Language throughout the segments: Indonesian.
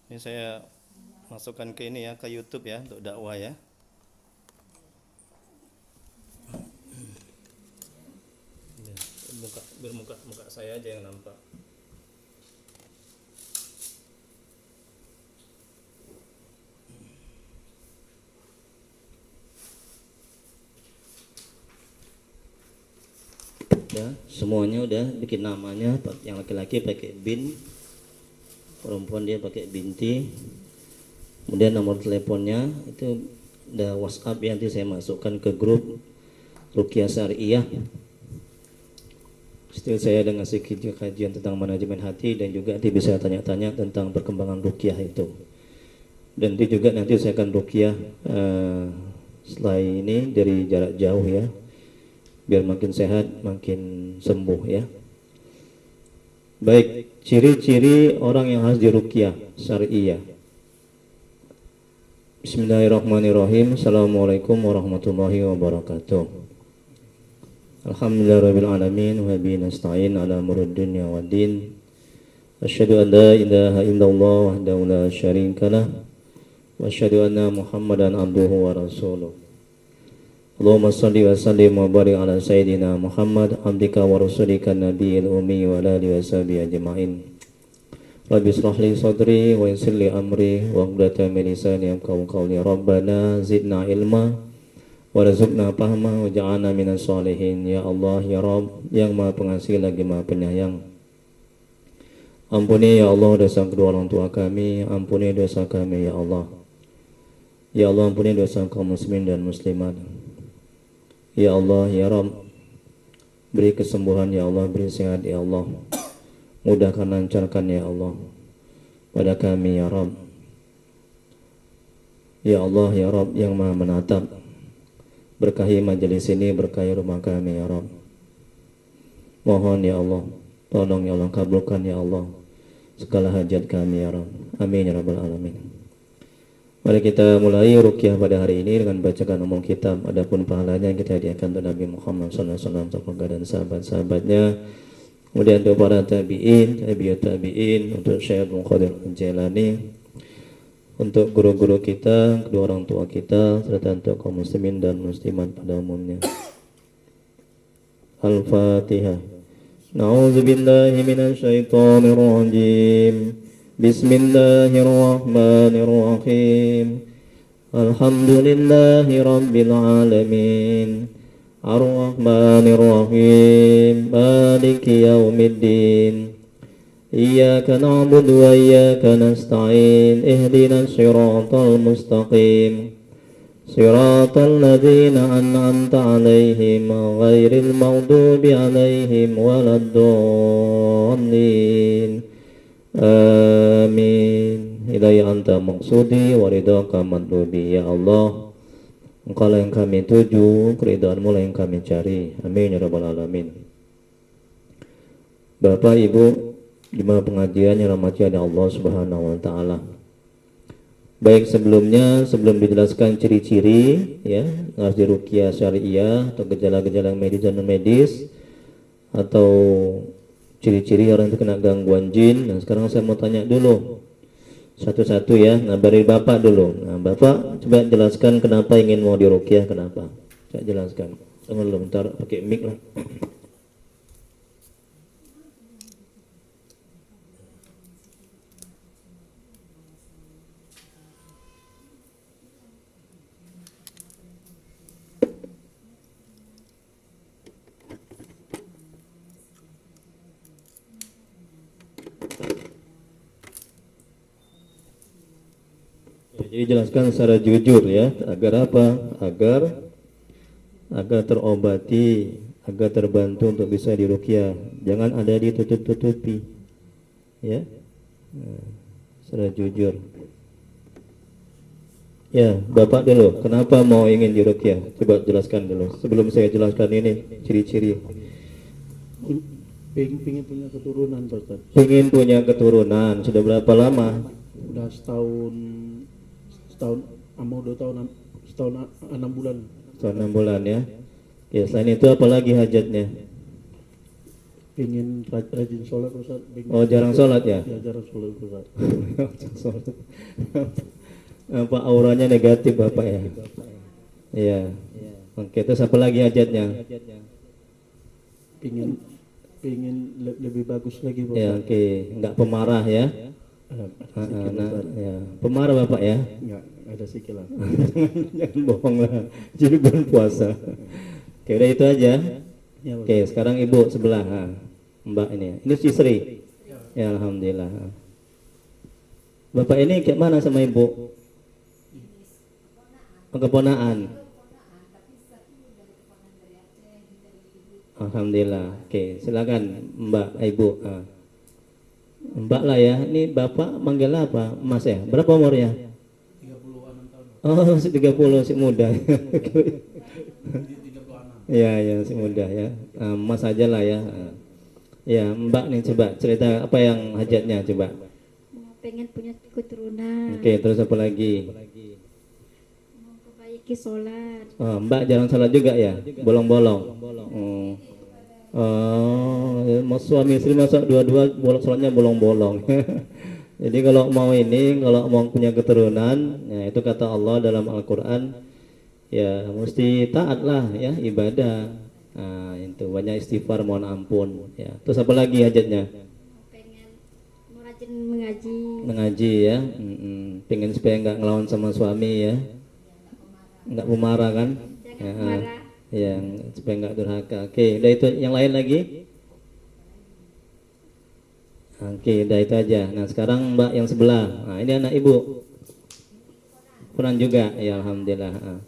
Ini saya masukkan ke ini ya, ke YouTube ya, untuk dakwah ya. Ya, biar muka saya aja yang nampak. Ya, semuanya udah bikin namanya, yang laki-laki pakai bin, perempuan dia pakai binti. Kemudian nomor teleponnya itu udah WhatsApp ya, nanti saya masukkan ke grup Ruqyah Syariah. Setelah saya ada ngasih kajian tentang manajemen hati, dan juga nanti bisa tanya-tanya tentang perkembangan ruqyah itu. Dan nanti juga nanti saya akan ruqyah setelah ini dari jarak jauh ya, biar makin sehat, makin sembuh ya. Baik, ciri-ciri orang yang harus diruqyah syariah. Bismillahirrahmanirrahim. Assalamualaikum warahmatullahi wabarakatuh. Alhamdulillahirabbil alamin wa bihi nasta'in ala umurid dunya waddin. Asyhadu an la ilaha illallah wahdahu la syarikalah wa asyhadu anna Muhammadan abduhu wa rasuluh. Allahumma shalli wa sallim wa barik ala sayyidina Muhammad abdika wa rasulika nabiyil ummi wa ala alihi washabihi ajma'in. Rabbi shrah li sadri wa yassir li amri wa hludatan min lisani yafqahu qawli. Rabbana zidna ilma warzuqna fahma waj'alna minas sholihin. Ya Allah ya Rabb, yang Maha Pengasih lagi Maha Penyayang, ampuni ya Allah dosa kedua orang tua kami, ampuni dosa kami ya Allah. Ya Allah, ampuni dosa kaum muslimin dan muslimat. Ya Allah ya Rabb, beri kesembuhan ya Allah, beri sehat ya Allah, mudahkan lancarkan ya Allah pada kami ya Rabb. Ya Allah ya Rabb yang Maha menatap, berkahi majelis ini, berkahi rumah kami ya Rabb. Mohon ya Allah, tolong ya Allah, kabulkan ya Allah segala hajat kami ya Rabb. Amin ya Rabbal alamin. Mari kita mulai ruqyah pada hari ini dengan bacakan umum kitab. Adapun pahalanya yang kita hadiahkan untuk Nabi Muhammad SAW, untuk keluarga dan sahabat-sahabatnya. Kemudian untuk para tabi'in, tabi'ut tabi'in, untuk Syekh Abdul Qadir Al-Jailani, untuk guru-guru kita, kedua orang tua kita, serta untuk kaum muslimin dan muslimat pada umumnya. Al-Fatihah. Na'udzu billahi minasy syaithanir rajim. Bismillahirrahmanirrahim. Alhamdulillahi rabbil alamin. Ar-Rahmanir-Rahim. Maliki yaumiddin. Iyyaka na'budu wa iyyaka nasta'in. Ihdinas siratal mustaqim. Siratal ladzina an'amta 'alaihim ghairil maghdubi 'alaihim waladdallin. Amin. Hidayah anta maksudi wa ridhaka matlubi. Ya Allah, Engkau lah yang kami tuju, keridhaanmu lah yang kami cari. Amin ya rabbal alamin. Bapak Ibu jemaah pengajian yang rahmati Allah Subhanahu wa taala. Baik, sebelum dijelaskan ciri-ciri ya harus diruqyah syariah atau gejala-gejala medis dan non medis, atau ciri-ciri orang itu kena gangguan jin. Nah, sekarang saya mau tanya dulu satu-satu ya. Nah, dari Bapak dulu. Nah, Bapak coba jelaskan kenapa ingin mau diruqyah, kenapa? Saya jelaskan. Tunggu dulu bentar, pakai mic lah. Jadi jelaskan secara jujur ya, agar apa? Agar terobati, agar terbantu untuk bisa diruqyah. Jangan ada ditutup-tutupi. Ya. Nah, secara jujur. Ya, Bapak dulu, kenapa mau ingin diruqyah? Coba jelaskan dulu sebelum saya jelaskan ini ciri-ciri. Pengen punya keturunan, Pak Ustaz. Pengen punya keturunan, sudah berapa lama? Udah setahun, mau 2 tahun, setahun 6 bulan. Selama 6 bulan ya. Ya, selain itu apa lagi hajatnya? Pengen rajin sholat Ustaz. Oh, jarang sholat ya? Ya jarang sholat Ustaz. Sholat. Apa auranya negatif Bapak ya? Iya. Oke, terus apa lagi hajatnya? Pengen lebih bagus lagi Pak Ya, Ustaz. oke, enggak pemarah ya? Sikit Nah, Ustaz. ya. Pemarah Bapak ya? Enggak, ada sikit lah. Jangan bohong lah. Jadi bulan puasa. Oke, udah itu aja. Ya, Pak. Oke, sekarang Ibu sebelah. Mbak ini. Ini istri. Ya, alhamdulillah. Bapak ini kayak mana sama Ibu? Keponaan. Alhamdulillah. Oke, silakan Mbak, Ibu. Mbak lah ya. Ini Bapak manggil apa? Mas ya. Berapa umurnya? 36 tahun. Oh, masih 30, masih muda. Iya, ya, masih muda ya. Mas aja lah ya. Ya, Mbak nih coba cerita apa yang hajatnya coba. Pengen punya keturunan, Oke, terus apa lagi? mau perbaiki sholat. Oh, Mbak jarang salat juga ya? Bolong-bolong. Oh, ya, suami istri masa dua-dua sholatnya bolong-bolong. Jadi kalau mau punya keturunan, ya itu kata Allah dalam Al-Quran, ya mesti taat lah ya, ibadah. Nah, itu banyak istighfar, mohon ampun. Ya. Terus apa lagi hajatnya? Pengen mau rajin mengaji, Mengaji ya. Pengen supaya nggak ngelawan sama suami ya, nggak pemarah kan? jangan marah. Yang supaya nggak durhaka. Oke, udah itu yang lain lagi. Oke, udah itu aja. Nah sekarang Mbak yang sebelah. Nah ini anak Ibu. Quran juga. Ya alhamdulillah.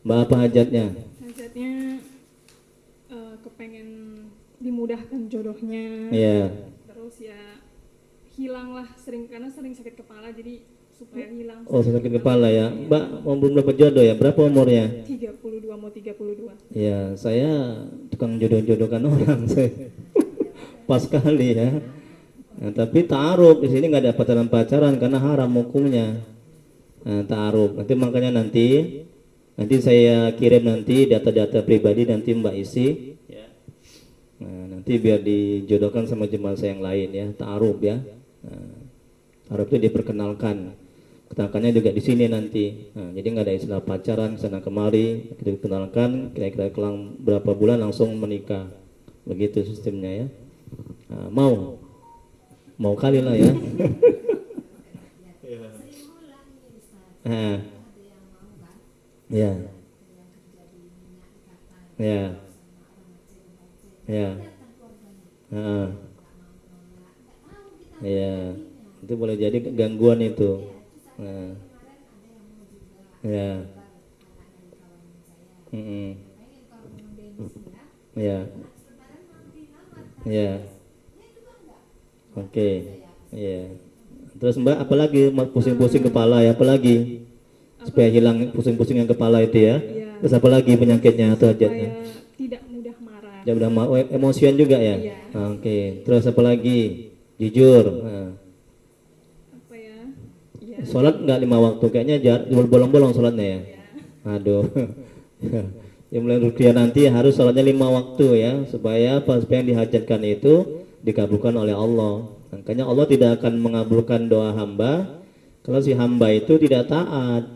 Mbak apa hajatnya? Hajatnya kepengen dimudahkan jodohnya. Iya. Terus ya hilanglah karena sering sakit kepala, jadi supaya hilang. Oh sakit kepala ya. Mbak mau belum dapat jodoh ya? Berapa umurnya? 32, mau 32. Ya saya tukang jodoh-jodohkan orang saya. Pas kali ya. Nah, tapi ta'aruf di sini nggak ada pacaran karena haram hukumnya. Nah, ta'aruf. Nanti saya kirim nanti data-data pribadi nanti Mbak isi. Nah, nanti biar dijodohkan sama jemaah saya yang lain ya, ta'aruf ya. Nah, ta'aruf itu diperkenalkan. Kenalannya juga di sini nanti. Nah, jadi nggak ada istilah pacaran sana kemari, kita dikenalkan, kira-kira kelang berapa bulan langsung menikah. Begitu sistemnya ya. Nah, mau kali lah ya. Nah, ya, ya, ya, ya, itu boleh jadi gangguan itu. Nah, ya, ya, ya, oke, ya. Terus Mbak, apalagi pusing-pusing kepala ya, apalagi supaya hilang pusing-pusing yang kepala itu ya. Terus apalagi penyakitnya atau hajatnya? Supaya tidak mudah marah. Ya udah emosian juga ya. Iya. Oke. Terus apalagi? Jujur. Nah. Apa ya? Ya. Sholat nggak 5 waktu, kayaknya bolong-bolong sholatnya ya. Aduh. Ya mulai rukiah nanti harus sholatnya 5 waktu ya, supaya apa? Supaya yang dihajatkan itu dikabulkan oleh Allah. Makanya Allah tidak akan mengabulkan doa hamba kalau si hamba itu tidak taat.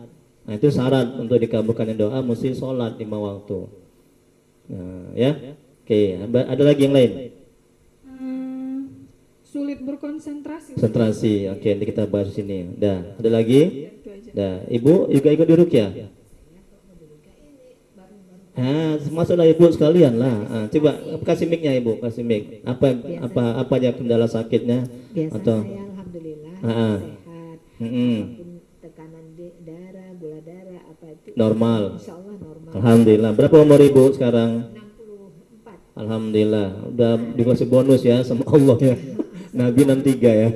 Nah itu syarat untuk dikabulkannya doa mesti sholat 5 waktu. Nah, ya. Oke, ada lagi yang lain? Sulit berkonsentrasi. Konsentrasi. Oke, nanti kita bahas di sini. Dah, ada lagi? Ya, itu aja. Dah, Ibu juga ikut di rukyah? Masuklah Ibu sekalian lah. Coba kasih mic-nya Ibu, kasih mic. Apa aja kendala sakitnya? Biasa Atau saya alhamdulillah sehat. Apapun tekanan darah, gula darah apa itu normal. insya Allah normal. Alhamdulillah. Berapa umur Ibu sekarang? 64. Alhamdulillah. Udah dikasih bonus ya sama Allah ya. Nabi 63 ya. Iya.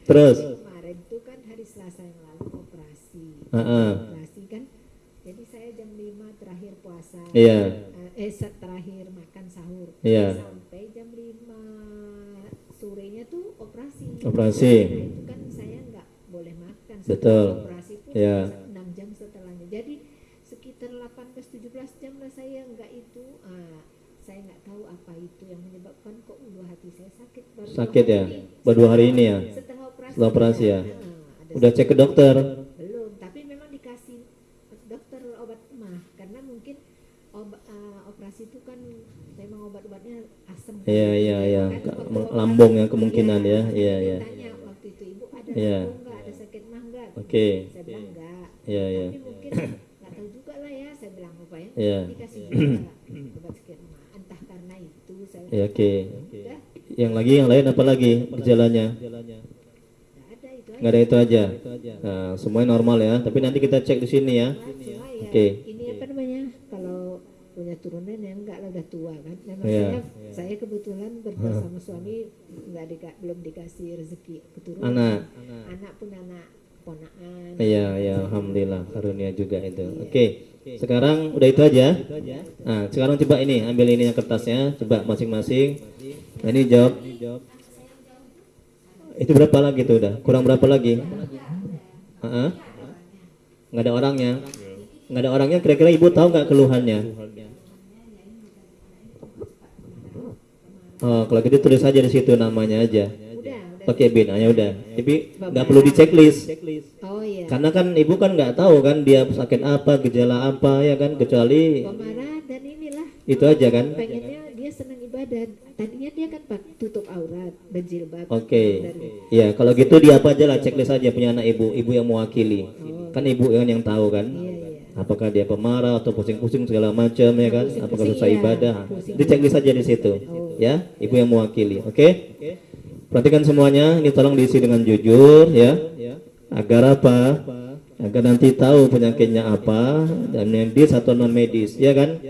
Terus? Kemarin itu kan hari Selasa yang lalu operasi. Heeh. Operasi kan. Jadi saya jam 5 terakhir puasa. Iya. Terakhir makan sahur. Iya. Sampai jam 5 sorenya tuh operasi. Operasi. Nah, itu kan saya nggak boleh makan. Betul. Setelah operasi pun Iya. 6 jam setelahnya. Jadi sekitar 18-17 jam lah saya nggak itu. saya nggak tahu apa itu yang menyebabkan kok ulu hati saya sakit. Baru Sakit ya? ini, Baru 2 hari ini ya? setelah operasi. Setelah operasi ya? Ada Udah cek ke dokter? belum, tapi memang dikasih dokter obat mah karena mungkin operasi itu kan memang obat-obatnya asam. Iya, iya, iya. Kan waktu Lambung ya operasi, kemungkinan ya. Iya, iya. Tanya waktu itu ibu ada Iya. lambung nggak, ada sakit mah nggak? Oke. Saya bilang enggak. Iya, iya. Tapi mungkin nggak tahu juga lah ya, saya bilang apa ya. Iya. Dikasih juga obat sakit mah. Entah karena itu saya. Ya, oke. Udah, Yang lain apa lagi gejalanya? nggak ada itu aja. Nggak ada itu aja. Nah, semuanya normal ya. Tapi nanti kita cek di sini ya. Cuma ya, Oke. ini apa namanya? Kalau punya turunan yang enggak lah udah tua kan. Memang Iya. saya kebetulan berdua sama suami belum dikasih rezeki keturunan. Anak. Anak pun anak ponakan. Iya, iya, alhamdulillah karunia juga itu. Oke. Sekarang udah itu aja. Nah, sekarang coba ini ambil ini yang kertasnya, coba masing-masing. Nah, ini jawab. Itu berapa lagi tuh udah? Kurang berapa lagi? Heeh. Nggak ada orangnya. Nggak ada orangnya. Kira-kira ibu tahu nggak keluhannya? Oh, kalau gitu tulis aja di situ namanya aja. Udah. Pakai bin, ya udah. Tapi nggak perlu di checklist. Oh iya. Karena kan ibu kan nggak tahu kan dia sakit apa, gejala apa ya kan, kecuali Pemarah dan inilah. itu aja kan. Pengennya dia senang ibadah. Tadinya dia kan tutup aurat, berjilbab. Oke. Dari- Ya kalau gitu dia apa aja lah checklist aja punya anak ibu yang mewakili. Kan ibu kan yang tahu kan. Iya, iya. Apakah dia pemarah atau pusing-pusing segala macam ya kan? Apakah susah iya. ibadah? Pusing. Di checklist aja di situ. Ya, ibu yang mewakili. Oke? Perhatikan semuanya, ini tolong diisi dengan jujur ya. Agar apa? Agar nanti tahu penyakitnya apa dan medis atau non medis, ya kan?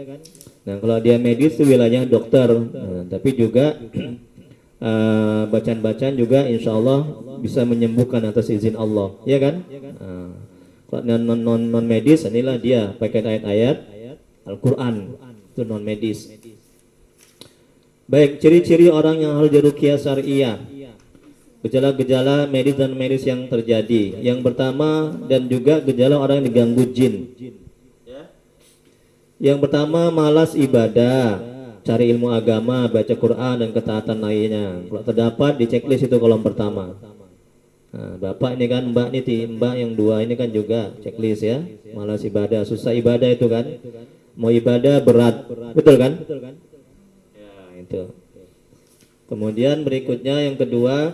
Nah, kalau dia medis itu wilayahnya dokter. Nah, tapi juga bacaan-bacaan juga insya Allah bisa menyembuhkan atas izin Allah, ya kan? Nah, kalau non medis inilah dia pakai ayat-ayat Al-Quran itu non medis. Baik, ciri-ciri orang yang harus diruqyah syariah. Gejala-gejala medis dan medis yang terjadi. Yang pertama dan juga gejala orang yang diganggu jin. Yang pertama malas ibadah, cari ilmu agama, baca Quran dan ketaatan lainnya. Kalau terdapat di checklist itu kolom pertama. Nah, bapak ini kan mbak yang dua ini kan juga checklist ya. Malas ibadah, susah ibadah itu kan. Mau ibadah berat, betul kan? Ya itu. Kemudian berikutnya yang kedua,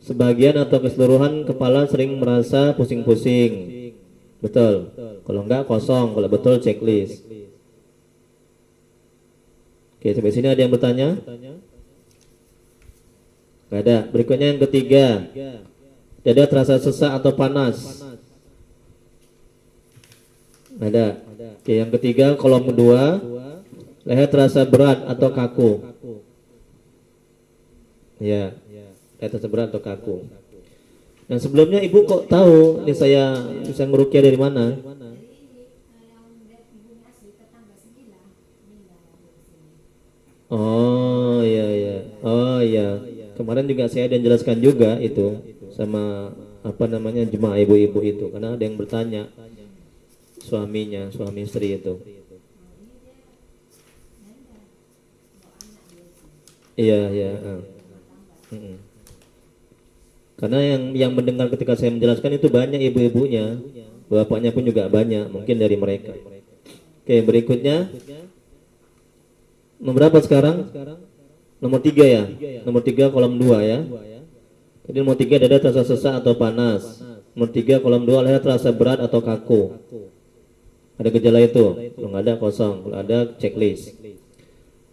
sebagian atau keseluruhan kepala sering merasa pusing-pusing. Betul. Kalau enggak kosong, kalau betul checklist. Oke, sampai sini ada yang bertanya? Enggak ada. Berikutnya yang ketiga. Dada terasa sesak atau panas? Enggak ada. Oke, yang ketiga kolom kedua. Leher terasa berat atau kaku? Ya. Leher terasa berat atau kaku. Dan sebelumnya ibu kok tahu ini saya bisa meruqyah dari mana? Oh iya iya. Oh iya. Kemarin juga saya ada jelaskan juga itu sama apa namanya jemaah ibu-ibu itu karena ada yang bertanya suami istri itu. Iya iya. Karena yang mendengar ketika saya menjelaskan itu banyak ibu-ibunya, bapaknya pun juga banyak, mungkin dari mereka. Oke, berikutnya nomor berapa sekarang? Nomor 3 ya? Nomor 3 kolom 2 ya. Jadi nomor 3 dada terasa sesak atau panas. Nomor 3 kolom 2 leher terasa berat atau kaku. Ada gejala itu? Kalau nggak ada kosong, kalau ada checklist.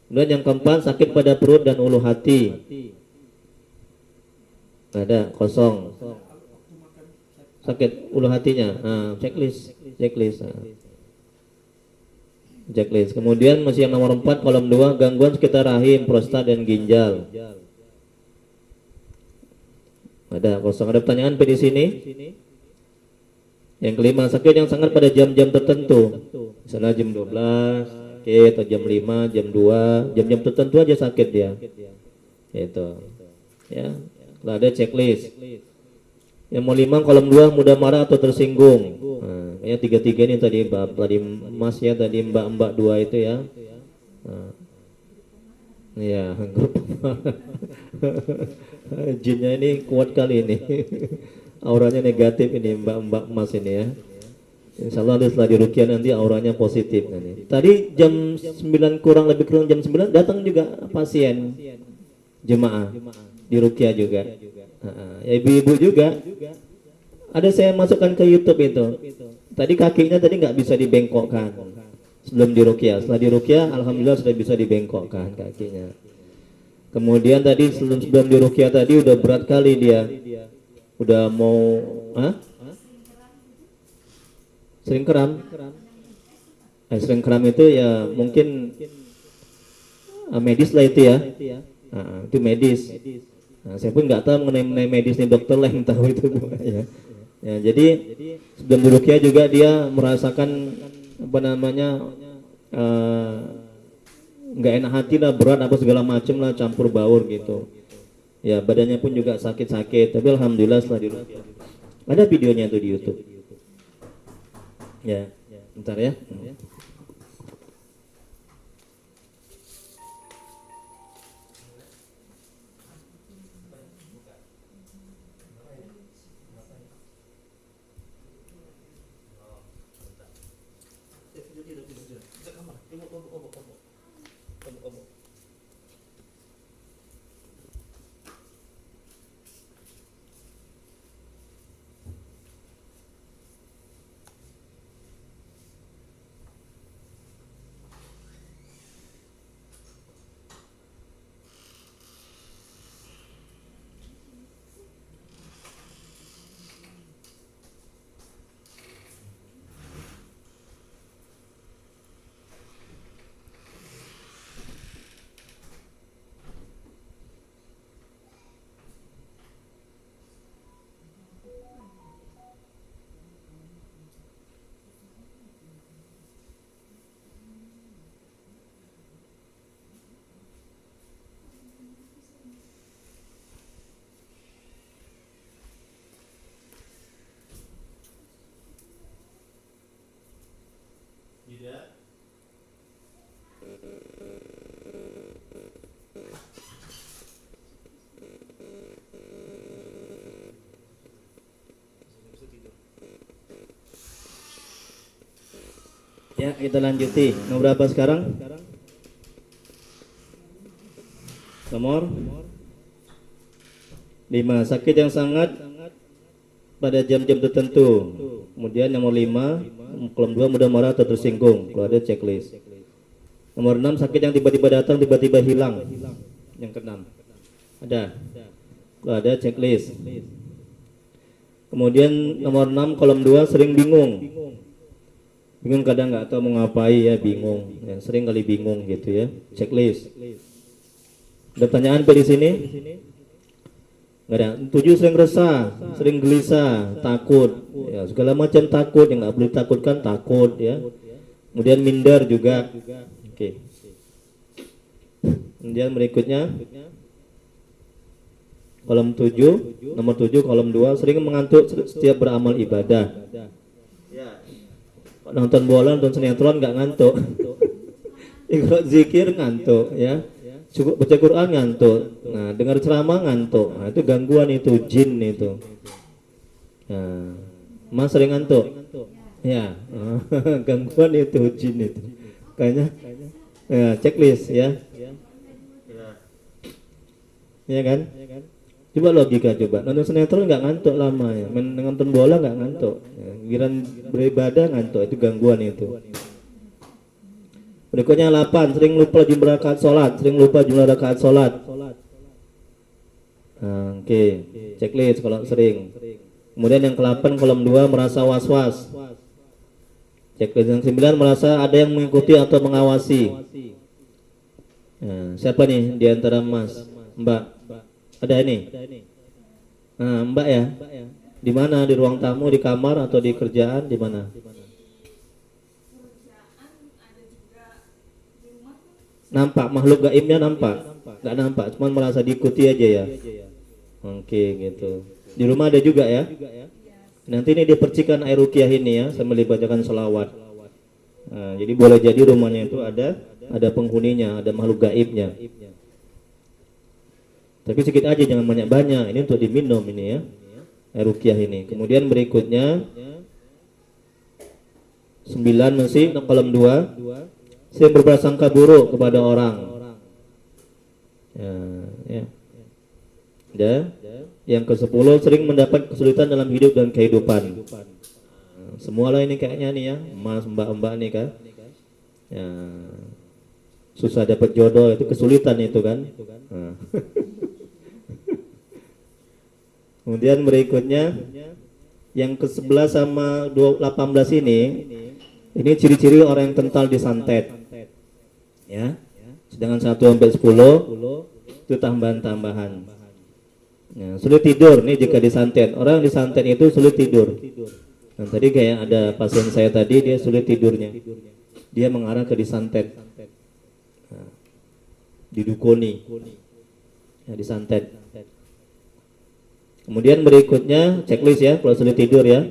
Kemudian yang keempat sakit pada perut dan ulu hati. Nggak ada, kosong. Sakit ulu hatinya. Nah, checklist. Nah. Checklist. Kemudian masih yang nomor 4 kolom 2 gangguan sekitar rahim, prostat dan ginjal. Ada kosong. Ada pertanyaan di sini? Yang kelima sakit yang sangat pada jam-jam tertentu. Misalnya jam 12, oke, atau jam 5, jam 2, jam-jam tertentu aja sakit dia. Itu. Ya. Kalau ada checklist. Yang mau 5 kolom 2 mudah marah atau tersinggung. Nah, kayaknya 3 ini tadi Mas ya tadi Mbak 2 itu ya. Nah, Iya, grup. Jinnya ini kuat kali ini. Auranya negatif ini Mbak Mas ini ya. Insya Allah setelah diruqyah nanti auranya positif nanti. Tadi jam 9 kurang lebih kurang jam 9 datang juga pasien jemaah diruqyah juga. Ya, ibu-ibu juga. Ada saya masukkan ke YouTube itu. Tadi kakinya tadi nggak bisa dibengkokkan sebelum diruqyah. Setelah diruqyah, alhamdulillah sudah bisa dibengkokkan kakinya. Kemudian tadi sebelum diruqyah tadi udah berat kali dia. Udah mau sering keram. Sering keram itu ya mungkin medis lah itu ya. Itu medis. Saya pun nggak tahu mengenai medis nih, dokter lah yang tahu itu ya. Ya, jadi sebelum diruqyah juga dia merasakan apa namanya nggak enak hati lah, berat apa segala macem lah, campur baur gitu. Ya badannya pun juga sakit-sakit, tapi alhamdulillah setelah diruqyah. Ada videonya tuh di YouTube. Ya, bentar ya. Ya, kita lanjuti. Nomor berapa sekarang? Nomor 5. Sakit yang sangat pada jam-jam tertentu. Kemudian nomor 5, kolom 2 mudah marah atau tersinggung. Kalau ada checklist. Nomor 6, sakit yang tiba-tiba datang tiba-tiba hilang. Yang keenam. Ada. Kalau ada checklist. Kemudian nomor 6 kolom 2 sering bingung. Bingung kadang nggak tahu mau ngapain ya, bingung. Yang sering kali bingung gitu ya. Checklist. Ada pertanyaan di sini? Nggak ada. 7 sering resah, sering gelisah, takut. Ya, segala macam takut yang nggak boleh takutkan takut ya. Kemudian minder juga. Oke. Kemudian berikutnya kolom 7, nomor 7 kolom 2 sering mengantuk setiap beramal ibadah. Nonton bola, nonton sinetron nggak ngantuk. Ikut zikir ngantuk ya. Cukup baca Quran ngantuk. Nah, dengar ceramah ngantuk. Nah, itu gangguan itu, jin itu. Nah, Mas sering ngantuk? Ya. Gangguan itu, jin itu. Kayaknya ya, checklist ya. Ya kan? Coba logika coba. Nonton sinetron nggak ngantuk lama ya. Nonton bola nggak ngantuk. Ya, giliran beribadah ngantuk, itu gangguan itu. Berikutnya 8, sering lupa jumlah rakaat sholat, Nah, oke. Checklist kalau sering. Kemudian yang ke-8 kolom 2 merasa was-was. Checklist yang 9 merasa ada yang mengikuti atau mengawasi. Nah, siapa nih di antara Mas, Mbak? Ada ini? Nah, Mbak ya? Di mana? Di ruang tamu, di kamar atau di kerjaan, di mana? Nampak makhluk gaibnya, nampak? Nggak nampak, cuma merasa diikuti aja ya. Oke, gitu. Di rumah ada juga ya? Nanti ini dipercikan air ruqyah ini ya, sambil dibacakan selawat. Nah, jadi boleh jadi rumahnya itu ada penghuninya, ada makhluk gaibnya. Tapi sedikit aja, jangan banyak-banyak. Ini untuk diminum ini ya. Air ruqyah ini. Kemudian berikutnya 9 masih kolom 2. Sering berprasangka buruk kepada orang. Ya. Yang ke-10 sering mendapat kesulitan dalam hidup dan kehidupan. Semua lah ini kayaknya nih ya, mas mbak-mbak nih kan. Ya. Susah dapat jodoh itu kesulitan itu kan. Nah. Kemudian berikutnya yang ke-11 sama 18 ini ciri-ciri orang yang kental disantet. Ya. Sedangkan 1 sampai 10 itu tambahan-tambahan. Nah, sulit tidur nih jika disantet. Orang yang disantet itu sulit tidur. Nah, tadi kayak ada pasien saya tadi dia sulit tidurnya. Dia mengarah ke disantet. Nah, didukuni. Ya, disantet. Kemudian berikutnya checklist ya kalau sulit tidur ya.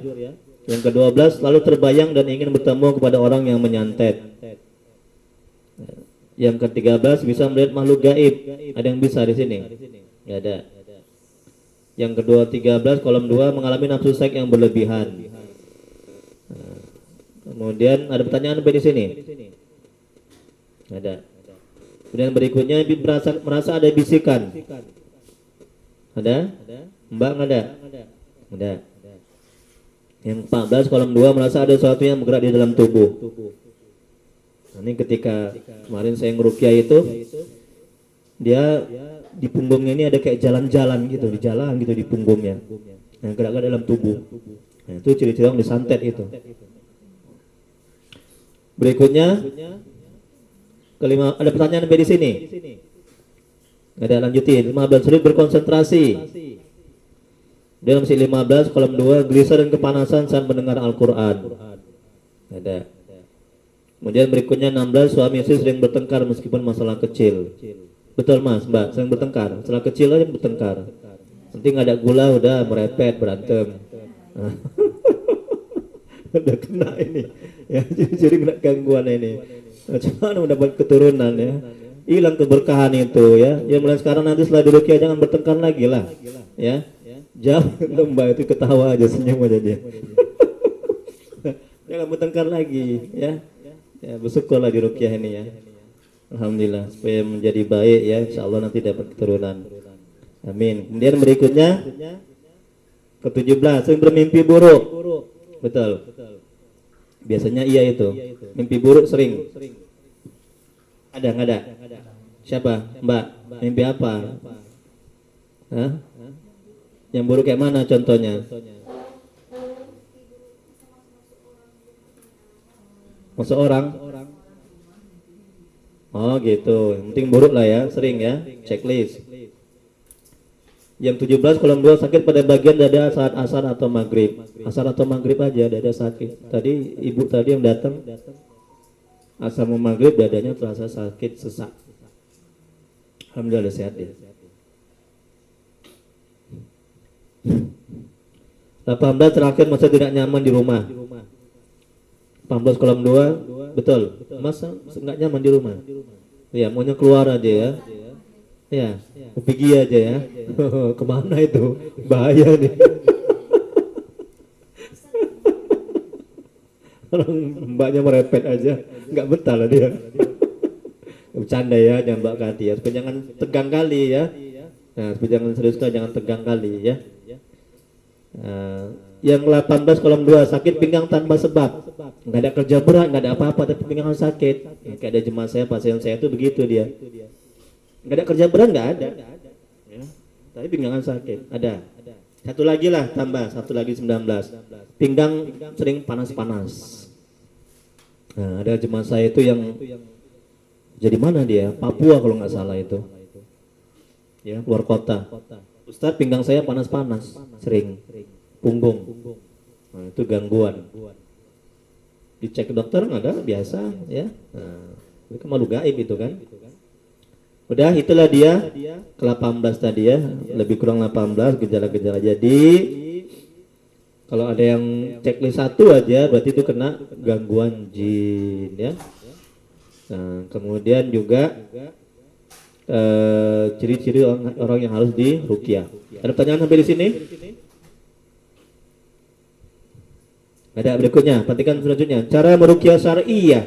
Yang ke-12 selalu terbayang dan ingin bertemu kepada orang yang menyantet. Yang ke-13 bisa melihat makhluk gaib. Ada yang bisa di sini? Enggak ada. Yang ke-13 kolom 2 mengalami nafsu seks yang berlebihan. Kemudian ada pertanyaan apa di sini? Ada. Kemudian berikutnya merasa ada bisikan. Ada? Mbak nggak ada? Ada. Yang 14 kolom 2 merasa ada sesuatu yang bergerak di dalam tubuh. Nah, ini ketika kemarin saya ngeruqyah itu, dia di punggungnya ini ada kayak jalan-jalan gitu, di jalan gitu di punggungnya. Nah, gerak-gerak dalam tubuh. Nah, itu ciri-ciri orang disantet itu. Berikutnya kelima, ada pertanyaan sampai di sini? Nggak ada, lanjutin. 15 sulit berkonsentrasi. Dia masih 15 kolom 2 gelisah dan kepanasan saat mendengar Al-Qur'an. Ada. Kemudian berikutnya 16 suami istri sering bertengkar meskipun masalah kecil. Betul Mas, Mbak, sering bertengkar. Masalah kecil aja bertengkar. Nanti nggak ada gula udah merepet berantem. Udah kena ini. Ya, jadi kena gangguan ini. Cuma mendapat keturunan ya. Hilang keberkahan itu ya. Ya mulai sekarang nanti setelah diruqyah jangan bertengkar lagi lah. Ya. Jangan Mbak itu ketawa aja, senyum aja dia. Jangan bertengkar lagi ya. Ya bersyukurlah di ruqyah ini ya. Alhamdulillah supaya menjadi baik ya, insyaallah nanti dapat keturunan. Amin. Kemudian berikutnya ke-17 sering bermimpi buruk. Betul. Biasanya iya itu. Mimpi buruk sering. Ada nggak ada? Siapa? Mbak. Mimpi apa? Hah? Yang buruk kayak mana contohnya? Masuk orang? Oh gitu. Yang penting buruk lah ya, sering ya. Checklist. Yang 17 kolom 2 sakit pada bagian dada saat asar atau maghrib. Asar atau maghrib aja dada sakit. Tadi ibu tadi yang datang asar mau maghrib dadanya terasa sakit sesak. Alhamdulillah sehat ya. 18 terakhir masa tidak nyaman di rumah. 18 kolom 2 betul. Masa nggak nyaman di rumah. Ya maunya keluar aja ya. Ya pergi aja ya. Kemana itu? Bahaya nih. Orang mbaknya merepet aja, nggak betah lah dia. Bercanda ya, jangan mbak ke hati ya. Supaya jangan tegang kali ya. Nah, supaya jangan serius, jangan tegang kali ya. Yang 18 kolom 2 sakit pinggang tanpa sebab, nggak ada kerja berat, nggak ada apa-apa tapi pinggang sakit. Ya, kayak ada jemaah saya, pasien saya itu begitu dia. Nggak ada kerja berat, nggak ada. Ya, tapi pinggangan sakit ada. Satu lagi lah tambah, satu lagi 19. Pinggang sering panas-panas. Nah, ada jemaah saya itu yang jadi mana dia? Papua kalau nggak salah itu. Ya, luar kota. Ustadz pinggang saya panas-panas, sering punggung. Nah, itu gangguan. Dicek ke dokter nggak ada, biasa ya. Nah, itu malu gaib itu kan. Udah itulah dia ke-18 tadi ya, lebih kurang 18 gejala-gejala. Jadi kalau ada yang checklist 1 aja berarti itu kena gangguan jin ya. Nah, kemudian juga ciri-ciri orang yang harus diruqyah. Ada pertanyaan sampai di sini? Ada berikutnya, perhatikan selanjutnya. Cara meruqyah syar'iyyah.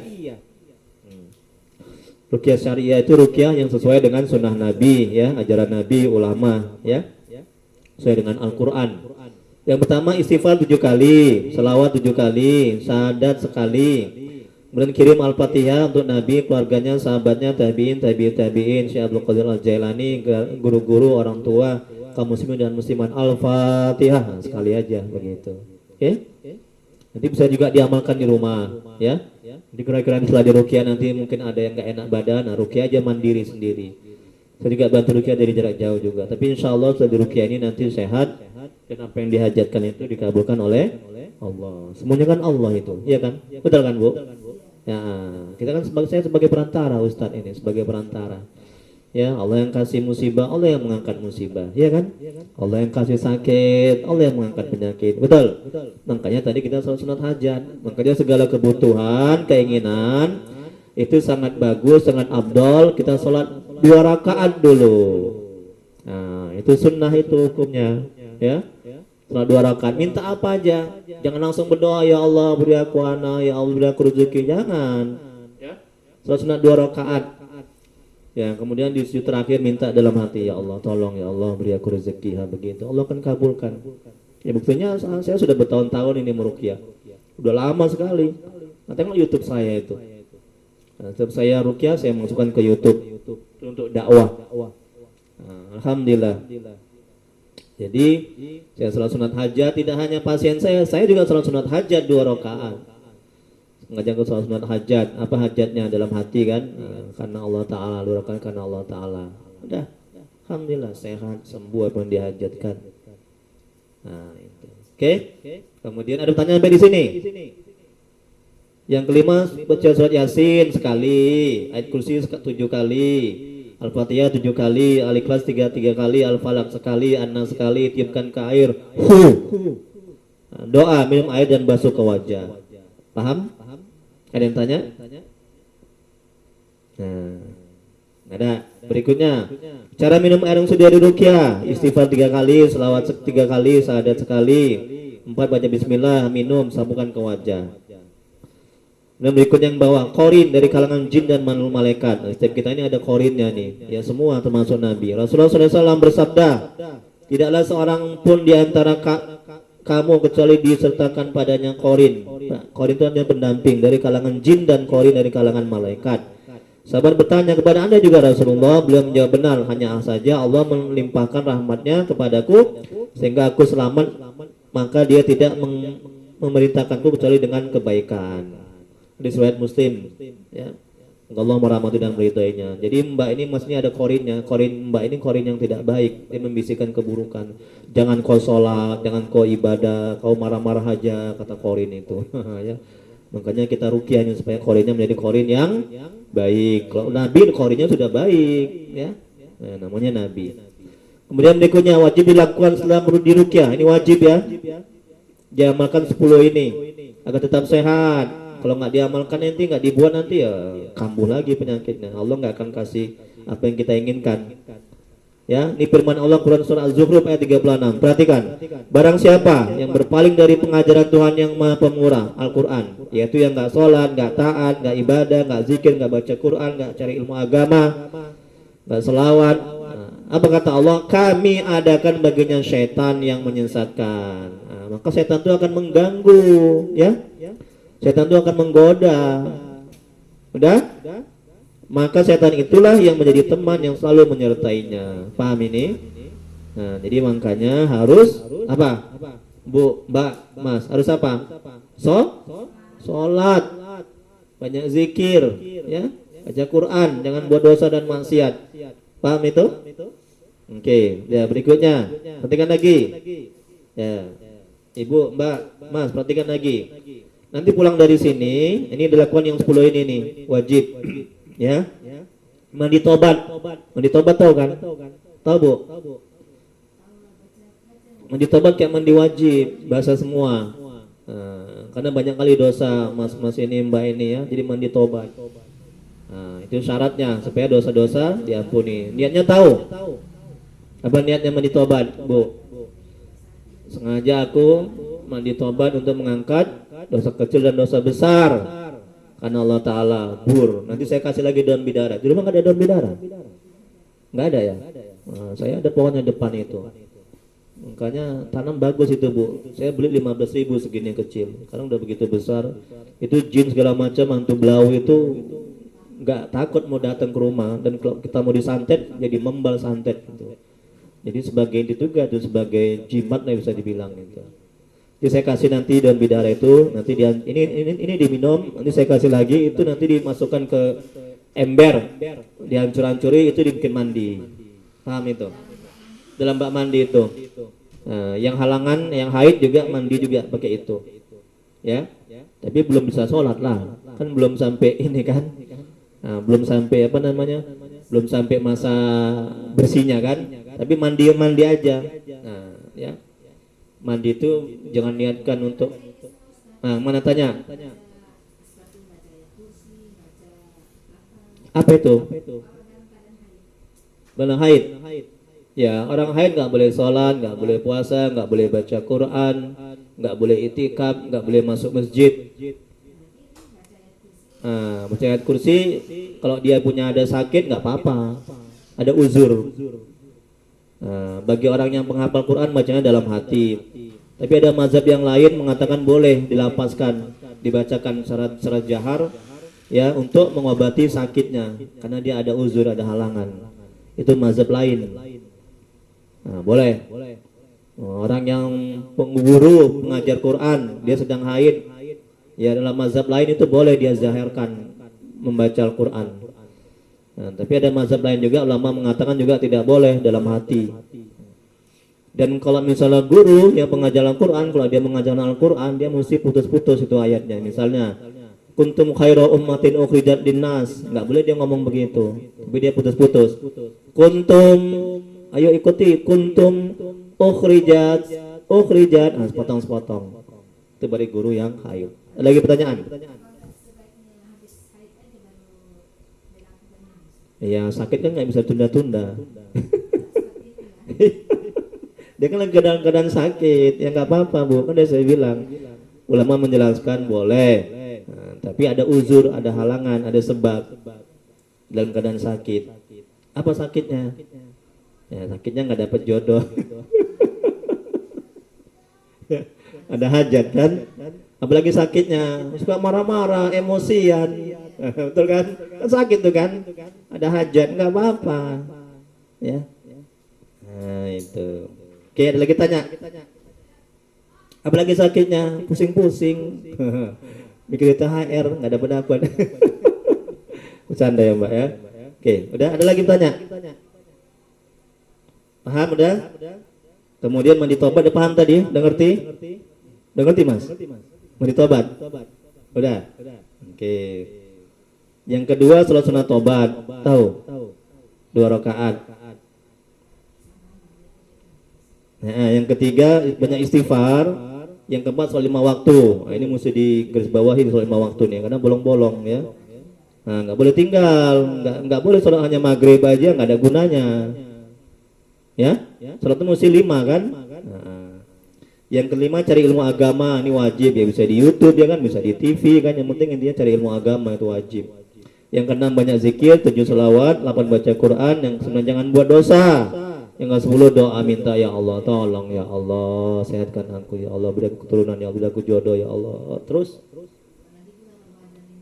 Ruqyah syariah itu ruqyah yang sesuai dengan sunnah Nabi, ya, ajaran Nabi, ulama, ya, sesuai dengan Al-Quran. Yang pertama istighfar 7 kali, selawat 7 kali, syahadat sekali. Kemudian kirim Al-Fatihah untuk Nabi, keluarganya, sahabatnya, tabi'in, Syekh Abdul Qadir Al-Jailani, guru-guru, orang tua, kaum muslimin dan muslimat. Al-Fatihah, nah, sekali aja begitu. Oke? Nanti bisa juga diamalkan di rumah, ya. Jadi kira-kira setelah di ruqyah nanti mungkin ada yang nggak enak badan, nah ruqyah aja mandiri sendiri. Saya juga bantu ruqyah dari jarak jauh juga. Tapi insya Allah setelah di ruqyah ini nanti sehat dan apa yang dihajatkan itu dikabulkan oleh Allah. Semuanya kan Allah itu, iya kan? Betul kan, Bu? Ya, kita kan saya sebagai perantara, Ustadz ini sebagai perantara. Ya, Allah yang kasih musibah, Allah yang mengangkat musibah, iya kan? Allah yang kasih sakit, Allah yang mengangkat penyakit, betul? Makanya tadi kita sholat sunat hajat, makanya segala kebutuhan, keinginan itu sangat bagus, sangat abdol. Kita sholat 2 rakaat dulu. Nah, itu sunnah itu hukumnya, ya. Sholat 2 rakaat, minta apa aja, jangan langsung berdoa, ya Allah beri aku anak, ya Allah beri aku rezeki, jangan. Sholat sunat 2 rakaat. Ya, kemudian di sujud terakhir minta dalam hati, ya Allah tolong, ya Allah beri aku rezeki, begitu. Allah akan kabulkan. Ya buktinya saya sudah bertahun-tahun ini meruqyah. Udah lama sekali. Nah, tengok YouTube saya itu. Nah, setiap saya ruqyah saya masukkan ke YouTube untuk dakwah. Nah, alhamdulillah. Jadi saya salat sunat hajat, tidak hanya pasien saya juga salat sunat hajat 2 rakaat. Ngajak ke salat sunat hajat, apa hajatnya dalam hati kan? Karena Allah Ta'ala, 2 rakaat karena Allah Ta'ala. Udah, alhamdulillah sehat, sembuh apa yang dihajatkan. Nah, itu. Oke. Kemudian ada pertanyaan sampai di sini. Yang kelima, baca surat Yasin sekali, ayat kursi 7 kali, Al-Fatihah 7 kali, Al-Ikhlas 3 kali, Al-Falaq sekali, An-Nas sekali, tiupkan ke air. Doa minum air dan basuh ke wajah. Paham? Ada yang tanya? Nah, ada. Berikutnya, cara minum air yang sudah diruqyah, istighfar 3 kali, selawat 3 kali, syahadat sekali, 4 baca bismillah, minum, sambungkan ke wajah. Dan berikutnya yang bawah, korin dari kalangan jin dan malaikat. Nah, setiap kita ini ada korinnya nih, ya semua termasuk Nabi. Rasulullah SAW bersabda, tidaklah seorang pun di antara kamu kecuali disertakan padanya korin. Nah, korin itu artinya pendamping dari kalangan jin dan korin dari kalangan malaikat. Sahabat bertanya kepada Anda juga Rasulullah, beliau menjawab benar, hanya saja Allah melimpahkan rahmatnya kepadaku sehingga aku selamat, maka dia tidak memerintahkanku kecuali dengan kebaikan. Di riwayat Muslim, ya. Allah merahmati dan meridainya. Jadi mbak ini maksudnya ada korinnya. Korin mbak ini korin yang tidak baik. Dia membisikkan keburukan. Jangan kau sholat, jangan kau ibadah, kau marah-marah aja, kata korin itu. Ya. Makanya kita ruqyahnya supaya korinnya menjadi korin yang baik. Kalau Nabi korinnya sudah baik, ya. Nah, namanya Nabi. Kemudian berikutnya wajib dilakukan setelah diruqyah. Ini wajib ya. Diamalkan 10 ini agar tetap sehat. Kalau nggak diamalkan nanti, nggak dibuat nanti ya kambuh lagi penyakitnya. Allah nggak akan kasih apa yang kita inginkan. Ya, ini firman Allah Quran surah Az-Zukhruf ayat 36. Perhatikan. Barang siapa yang berpaling dari pengajaran Tuhan yang Maha Pemurah, Al-Quran, yaitu yang nggak sholat, nggak taat, nggak ibadah, nggak zikir, nggak baca Quran, nggak cari ilmu agama, nggak selawat. Nah, apa kata Allah? Kami adakan baginya syaitan yang menyesatkan. Nah, maka syaitan itu akan mengganggu, ya. Setan itu akan menggoda. Udah? Maka setan itulah yang menjadi teman yang selalu menyertainya. Paham ini? Nah, jadi makanya harus apa? Bu, Mbak, Mas, harus apa? Sholat. Banyak zikir, ya. Baca Quran, jangan buat dosa dan maksiat. Paham itu? Oke, ya berikutnya. Perhatikan lagi. Ya. Ibu, Mbak, Mas, perhatikan lagi. Nanti pulang dari sini, ini dilakukan yang 10 ini nih, wajib, ya. Mandi tobat tahu kan? Tahu Bu? Mandi tobat kayak mandi wajib, bahasa semua. Nah, karena banyak kali dosa mas ini mbak ini ya, jadi mandi tobat. Nah, itu syaratnya supaya dosa-dosa diampuni. Niatnya tahu. Apa niatnya mandi tobat, Bu? Sengaja aku mandi tobat untuk mengangkat dosa kecil dan dosa besar. Karena Allah Ta'ala bur. Nanti saya kasih lagi daun bidara. Di rumah nggak ada daun bidara? Nggak ada ya? Nah, saya ada pohonnya depan itu. Makanya tanam bagus itu, Bu. Saya beli 15.000 segini kecil. Sekarang udah begitu besar. Itu jin segala macam hantu belau itu nggak takut mau datang ke rumah. Dan kalau kita mau disantet jadi membal santet gitu. Jadi sebagai itu juga tuh sebagai jimat lah bisa dibilang gitu. Jadi saya kasih nanti daun bidara itu, nanti dia ini diminum, nanti saya kasih lagi itu nanti dimasukkan ke ember, dihancur-hancuri itu dibikin mandi. Paham itu? Dalam bak mandi itu. Nah, yang halangan, yang haid juga mandi juga pakai itu. Ya. Tapi belum bisa sholat lah. Kan belum sampai ini kan. Nah, belum sampai apa namanya? Belum sampai masa bersihnya kan. Tapi mandi aja. Nah, ya. Mandi itu jangan niatkan untuk mana tanya? Apa itu? Dalam haid. Ya, orang haid nggak boleh sholat, nggak boleh puasa, nggak boleh baca Quran, nggak boleh itikaf, nggak boleh masuk masjid. Baca ayat kursi, kalau dia punya ada sakit nggak apa-apa, ada uzur. Bagi orang yang penghafal Quran bacanya dalam hati. Tapi ada mazhab yang lain mengatakan boleh dilapaskan, dibacakan secara jahar, ya untuk mengobati sakitnya, karena dia ada uzur, ada halangan. Itu mazhab lain. Boleh. Orang yang guru pengajar Quran, dia sedang haid, ya dalam mazhab lain itu boleh dia zahirkan membaca Al-Quran. Tapi ada mazhab lain juga, ulama mengatakan juga tidak boleh dalam hati. Dan kalau misalnya guru yang pengajar Al-Quran, kalau dia mengajar Al-Quran, dia mesti putus-putus itu ayatnya. Misalnya, kuntum khaira ummatin ukhrijat linnas, nggak boleh dia ngomong begitu, tapi dia putus-putus. Kuntum, ayo ikuti, kuntum ukhrijat, sepotong-sepotong. Itu dari guru yang haid. Ada lagi pertanyaan? Ya sakit kan nggak bisa tunda-tunda. Dia kan lagi keadaan sakit, ya nggak apa-apa, Bu. Kan udah saya bilang, ulama menjelaskan boleh, tapi ada uzur, ada halangan, ada sebab dalam keadaan sakit. Apa sakitnya? Ya sakitnya nggak dapat jodoh. Ada hajat kan? Apalagi sakitnya suka marah-marah, emosian, betul kan? Kan sakit tuh kan? Ada hajat, nggak apa-apa, ya. Nah itu. Oke, ada lagi tanya. Apalagi sakitnya, pusing-pusing, bikin THR, nggak dapat. Bercanda ya Mbak ya. Oke, udah ada lagi tanya. Paham udah? Kemudian mandi tobat, udah paham tadi? Udah ngerti? Udah ngerti Mas? Mandi tobat? Udah? Oke. Yang kedua salat sunat tobat, tahu? 2 rakaat. Nah, yang ketiga banyak istighfar. Yang keempat sholat 5 waktu. Nah, ini mesti digarisbawahi sholat 5 waktu nih, karena bolong-bolong ya. Nah, nggak boleh tinggal, nggak boleh sholat hanya maghrib aja, nggak ada gunanya. Ya, sholat itu mesti 5 kan. Nah, yang kelima cari ilmu agama, ini wajib ya, bisa di YouTube ya kan, bisa di TV kan. Yang penting intinya cari ilmu agama itu wajib. Yang keenam banyak zikir, 7 selawat, 8 baca Quran. Yang 9 jangan buat dosa. Yang ke-10 doa minta, ya Allah tolong ya Allah sehatkan aku ya Allah, beri aku keturunan ya Allah, beri aku jodoh ya Allah. Terus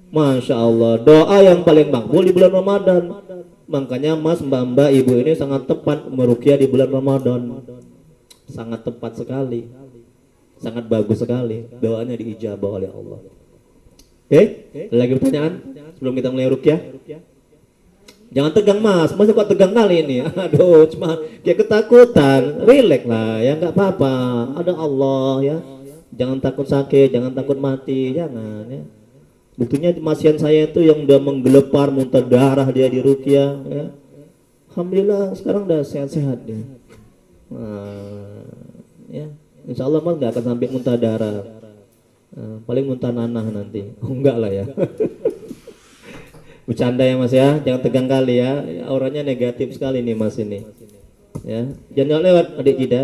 Masya Allah, doa yang paling makbul di bulan Ramadan. Makanya Mas, mbak-mbak, ibu ini sangat tepat meruqyah di bulan Ramadan. Sangat tepat sekali, sangat bagus sekali, doanya diijabah oleh Allah. Oke, ada lagi pertanyaan sebelum kita mulai ruqyah? Jangan tegang Mas kok tegang kali ini? Aduh, cuma kayak ketakutan. Relax lah, ya nggak apa-apa. Ada Allah ya. Jangan takut sakit, jangan takut mati, jangan ya. Buktinya masian saya itu yang udah menggelepar, muntah darah dia di ruqyah ya. Alhamdulillah sekarang udah sehat-sehat dia. Nah, ya, insya Allah Mas nggak akan sampai muntah darah. Paling muntah nanah nanti. Oh, enggak lah ya. Bercanda ya Mas ya, jangan tegang kali ya. Auranya negatif sekali nih Mas ini. Ya, jangan lewat adik kita.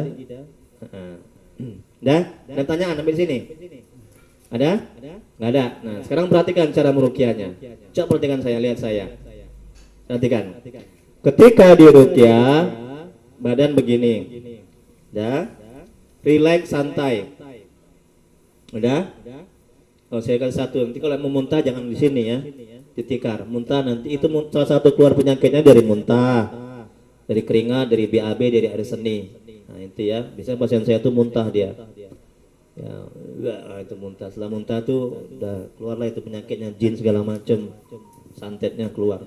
Dah, ada pertanyaan sampai sini? Ada? Nggak ada. Nah, sekarang perhatikan cara meruqyahnya. Coba perhatikan saya, lihat saya. Perhatikan. Ketika diruqyah, badan begini. Dah. Relax, santai. Udah? Oh, saya kasih satu. Nanti kalau mau muntah jangan di sini ya. Ditikar. Muntah nanti itu salah satu keluar penyakitnya dari muntah, dari keringat, dari BAB, dari air seni. Nah itu ya. Bisa pasien saya tuh muntah dia. Ya, itu muntah. Setelah muntah tuh udah keluarlah itu penyakitnya, jin segala macam. Santetnya keluar.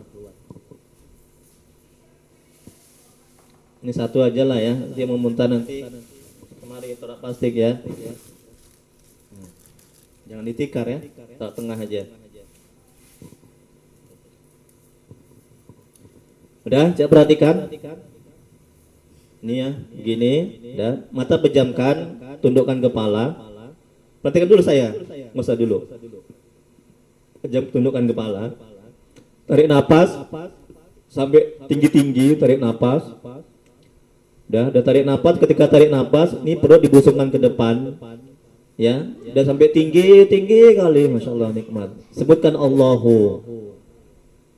Ini satu aja lah ya. Dia mau muntah nanti kemari taruh plastik ya. Jangan ditikar ya. Taruh tengah aja. Udah, coba perhatikan. Ini ya, begini. Udah, mata pejamkan, tundukkan kepala. Perhatikan dulu saya, nggak usah dulu. Pejam, tundukkan kepala. Tarik napas sampai tinggi-tinggi, tarik napas. Udah tarik napas. Ketika tarik napas, ini perut dibusungkan ke depan. Ya, udah sampai tinggi kali, masya Allah nikmat. Sebutkan Allahu.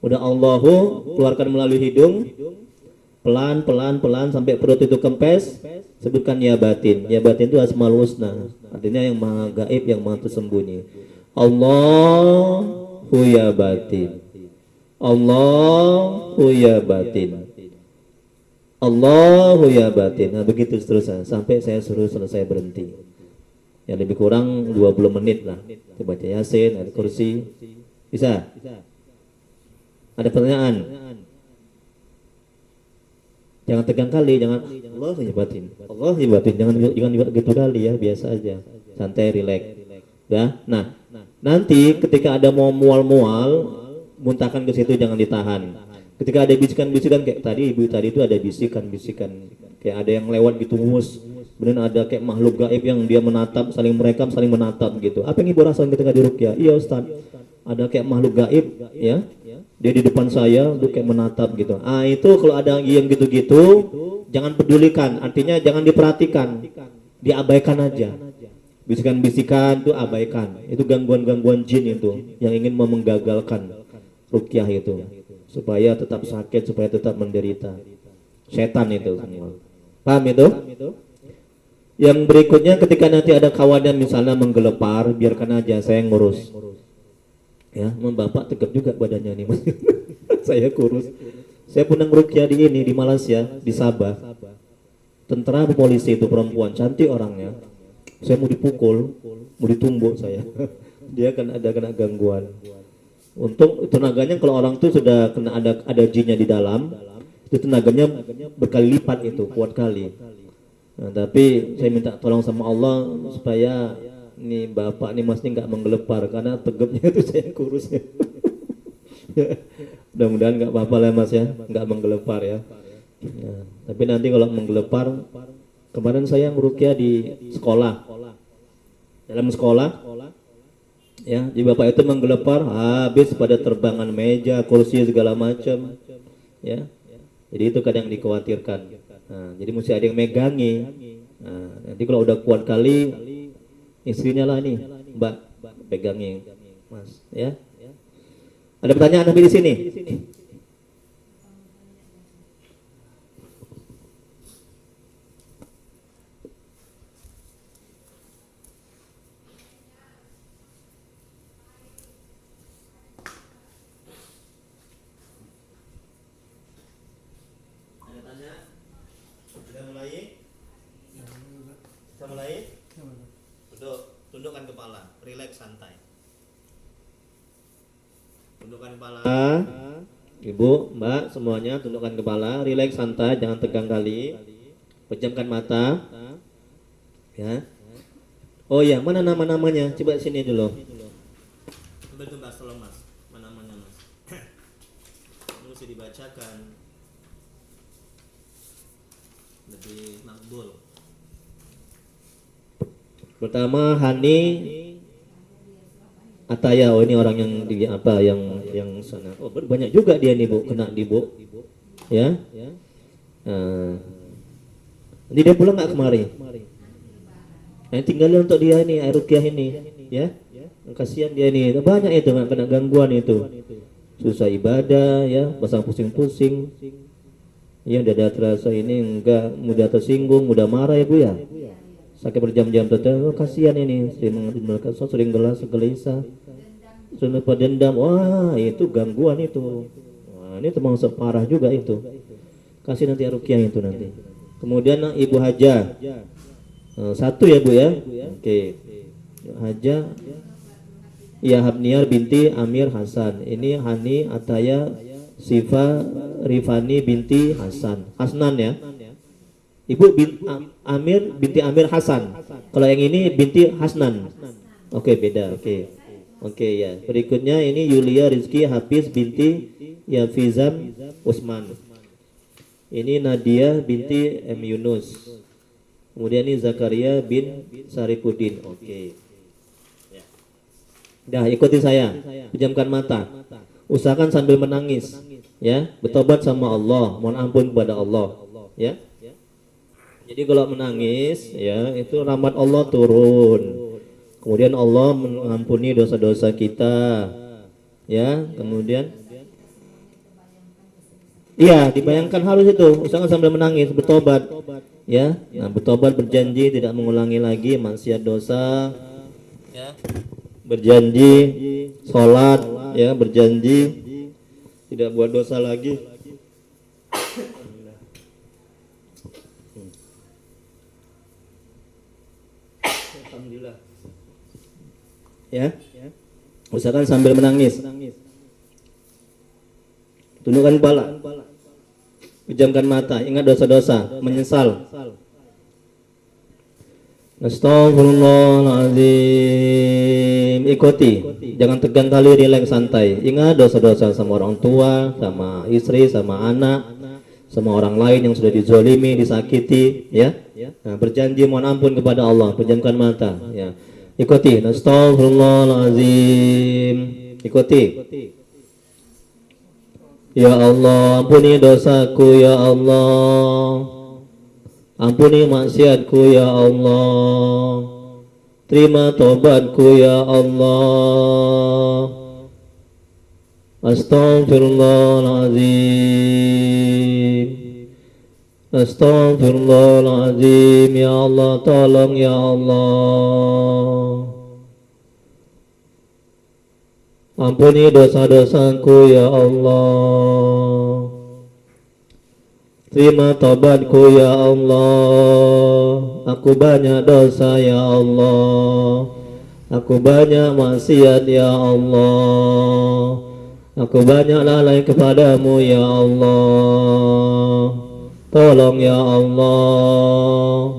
Udah Allahu, keluarkan melalui hidung, pelan sampai perut itu kempes. Sebutkan ya batin. Ya batin itu asmaul husna, artinya yang maha gaib, yang maha tersembunyi. Allahu ya batin, Allahu ya batin, Allahu ya batin. Nah begitu seterusnya sampai saya suruh selesai berhenti. Ya lebih kurang 20 menit lah. Kita baca Yasin, ada kursi. Bisa? Ada pertanyaan? Jangan tegang kali, jangan Allah hebatin. Allah hebatin, jangan gitu kali ya, biasa aja. Santai, rileks. Ya. Nah, nanti ketika ada mau mual-mual, muntahkan ke situ, jangan ditahan. Ketika ada bisikan-bisikan kayak tadi, ibu tadi itu ada bisikan-bisikan kayak ada yang lewat gitu mus. Kemudian ada kayak makhluk gaib yang dia menatap, saling merekam, saling menatap gitu. Apa yang ibu rasakan ketika diruqyah? Iya Ustaz, ada kayak makhluk gaib ya. Dia di depan saya, dia kayak menatap gitu. Ah itu kalau ada yang gitu-gitu, jangan pedulikan. Artinya jangan diperhatikan, diabaikan aja. Bisikan-bisikan itu abaikan. Itu gangguan-gangguan jin itu yang ingin menggagalkan ruqyah itu, supaya tetap sakit, supaya tetap menderita. Setan itu semua. Paham itu? Yang berikutnya ketika nanti ada kawannya misalnya menggelepar, biarkan aja, saya ngurus. Ya, bapak tegap juga badannya nih Mas. Saya kurus. Saya pernah ngeruqyah di Malaysia, di Sabah. Tentara atau polisi itu perempuan, cantik orangnya. Saya mau dipukul, mau ditumbuk saya. Dia kan kena gangguan. Untung tenaganya kalau orang tuh sudah kena ada jinnya di dalam, itu tenaganya berkali lipat itu, kuat kali. Nah, tapi saya minta tolong sama Allah supaya nih bapak nih Mas nih nggak menggelepar karena tegapnya itu saya kurusnya. Mudah-mudahan nggak apa-apa lah Mas ya, nggak menggelepar ya. Ya. Tapi nanti kalau menggelepar, kemarin saya ngeruqyah di sekolah, dalam sekolah, ya, jadi bapak itu menggelepar, habis pada terbangan meja, kursi segala macam, ya. Jadi itu kadang dikhawatirkan. Nah, jadi mesti ada yang megangi. Nah, nanti kalau udah kuat kali, istrinya lah nih, Mbak, pegangi, Mas, ya. Ada pertanyaan sampai di sini? Ada tanya? Sudah mulai? Sudah mulai? Duduk, tundukkan kepala, rileks, santai. Tundukkan kepala. Ibu, Mbak, semuanya tundukkan kepala, rileks, santai, jangan tegang kali. Pejamkan mata. Ya. Oh iya, mana nama-namanya? Coba sini dulu. Coba itu Mas, tolong Mas. Mana namanya Mas? Ini mesti dibacakan. Lebih makbul. Pertama Hani Ataya, oh ini orang yang di apa yang sana. Oh banyak juga dia nih Bu, kena di Bu. Ya. Nanti dia pulang nggak kemari? Nah, tinggalin untuk dia ini air ruqyah ini, ya. Kasihan dia nih, banyak itu kena gangguan itu. Susah ibadah, ya, pasang pusing-pusing. Ya, dada terasa ini enggak mudah tersinggung, mudah marah ya Bu ya. Sakit berjam-jam terus, kasihan ini, sering gelisah, sering dendam. Wah, itu gangguan itu. Wah, ini termasuk parah juga itu. Kasih nanti ruqyah itu nanti. Kemudian Ibu Haja. Satu ya Bu ya. Oke. Haja ya Habniar binti Amir Hasan. Ini Hani Ataya Sifa Rifani binti Hasnan ya. Ibu Amir binti Amir Hasan. Kalau yang ini binti Hasnan. Oke, beda. Oke ya. Berikutnya ini Yulia Rizki Hafiz binti Yafizam Usman. Ini Nadia binti M Yunus. Kemudian ini Zakaria bin Saripudin. Oke. Dah, ikuti saya. Pejamkan mata. Usahakan sambil menangis, ya. Bertobat sama Allah, mohon ampun kepada Allah, ya. Jadi kalau menangis, ya, itu rahmat Allah turun. Kemudian Allah mengampuni dosa-dosa kita, ya. Kemudian, iya, dibayangkan harus itu. Usahakan sambil menangis, bertobat, ya. Nah, bertobat, berjanji tidak mengulangi lagi maksiat dosa, ya. Berjanji sholat, ya, berjanji tidak buat dosa lagi. Alhamdulillah. Ya, usahakan sambil menangis. Tundukkan kepala, pejamkan mata, ingat dosa-dosa, menyesal. Astagfirullahaladzim. Ikuti, jangan tegang kali, rileks, santai. Ingat dosa-dosa sama orang tua, sama istri, sama anak, sama orang lain yang sudah dizolimi, disakiti, ya. Nah, berjanji mohon ampun kepada Allah, pejamkan mata, ya. Ikuti, astagfirullahaladzim. Ikuti. Ya Allah, ampuni dosaku ya Allah. Ampuni maksiatku ya Allah. Terima tobatku ya Allah. Astaghfirullahaladzim. Astaghfirullahaladzim. Ya Allah, tolong ya Allah. Ampuni dosa-dosaku ya Allah. Terima tobatku ya Allah. Aku banyak dosa ya Allah. Aku banyak maksiat ya Allah. Aku banyak lalai kepadamu ya Allah. Tolong ya Allah.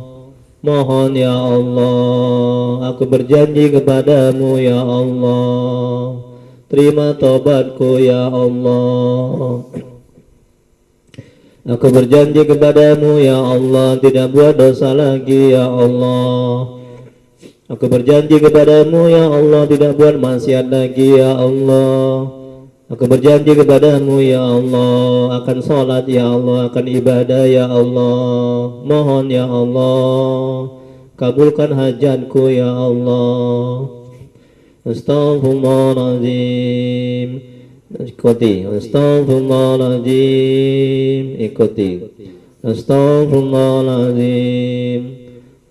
Mohon ya Allah. Aku berjanji kepadamu ya Allah. Terima tobatku ya Allah. Aku berjanji kepadamu ya Allah, tidak buat dosa lagi ya Allah. Aku berjanji kepadamu ya Allah, tidak buat maksiat lagi ya Allah. Aku berjanji kepadamu ya Allah, akan sholat ya Allah, akan ibadah ya Allah. Mohon ya Allah, kabulkan hajatku ya Allah. Astaghfirullahaladzim. Ikuti, astaghfirullahaladzim. Ikuti, astaghfirullahaladzim.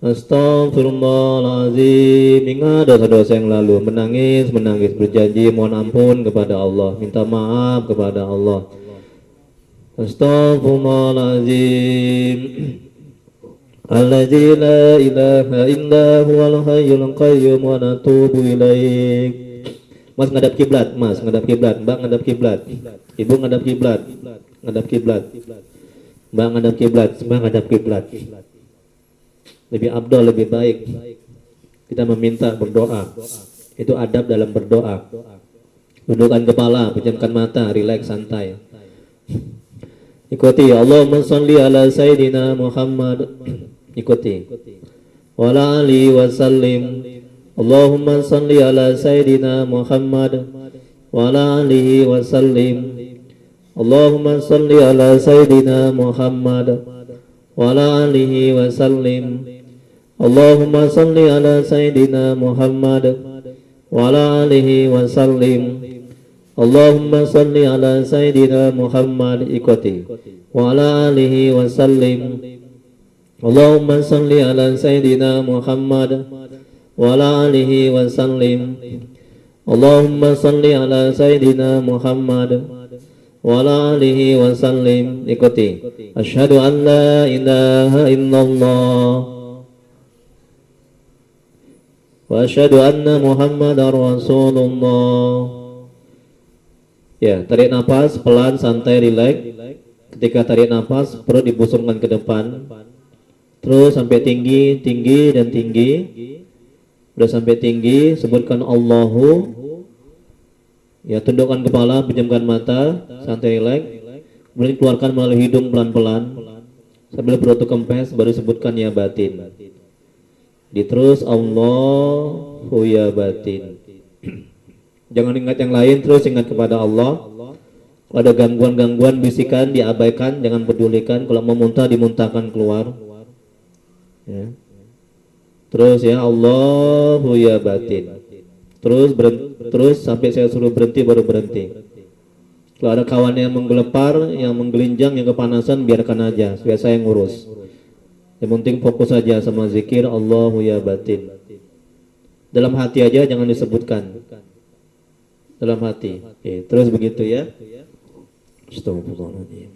Astaghfirullahaladzim. Ingat dosa-dosa yang lalu, menangis, berjanji mohon ampun kepada Allah, minta maaf kepada Allah. Astaghfirullahaladzim. Alladzi la ilaha illa huwal hayyul qayyum wa natubu ilaik. Mas ngadap kiblat, Mas ngadap kiblat, Mbak ngadap kiblat, Ibu ngadap kiblat, ngadap kiblat, Mbak ngadap kiblat, Mbak ngadap kiblat. Lebih abdol, lebih baik kita meminta berdoa. Itu adab dalam berdoa. Dudukkan kepala, pejamkan mata, rileks, santai. Ikuti, Allahumma sholli ala Sayyidina Muhammad. Ikuti. Wa ala alihi wa sallim. Allahumma salli ala Sayyidina Muhammad wa ala alihi wa sallim. Allahumma salli ala Sayyidina Muhammad wa ala alihi wa sallim. Allahumma salli ala Sayyidina Muhammad wa ala alihi wa sallim. Allahumma salli ala Sayyidina Muhammad ikuti wa ala alihi wa sallim. Allahumma salli ala Sayyidina Muhammad wa ala alihi wa sallim. Allahumma salli ala Sayyidina Muhammad wa ala alihi wa sallim. Ikuti. Asyhadu an la ilaha illallah wa asyhadu anna Muhammadar Rasulullah. Ya, tarik nafas pelan, santai, rileks. Ketika tarik nafas perut dibusungkan ke depan. Terus sampai tinggi, tinggi dan tinggi. Udah sampai tinggi, sebutkan Allahu. Ya, tundukkan kepala, pejamkan mata, santai, rileks. Kemudian keluarkan melalui hidung pelan-pelan. Sambil perut kempes, baru sebutkan ya batin. Diterus Allahu ya batin. Jangan ingat yang lain, terus ingat kepada Allah. Kalau ada gangguan-gangguan bisikan diabaikan, jangan pedulikan. Kalau mau muntah dimuntahkan keluar. Ya. Terus ya Allahu ya batin. Terus sampai saya suruh berhenti baru berhenti. Kalau ada kawan yang menggelepar, yang menggelinjang, yang kepanasan, biarkan aja, biar saya ngurus. Yang penting fokus saja sama zikir Allahu ya batin. Dalam hati aja, jangan disebutkan. Dalam hati. Oke, terus begitu ya. Astagfirullahaladzim.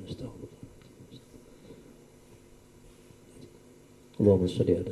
Allahumma sholli ala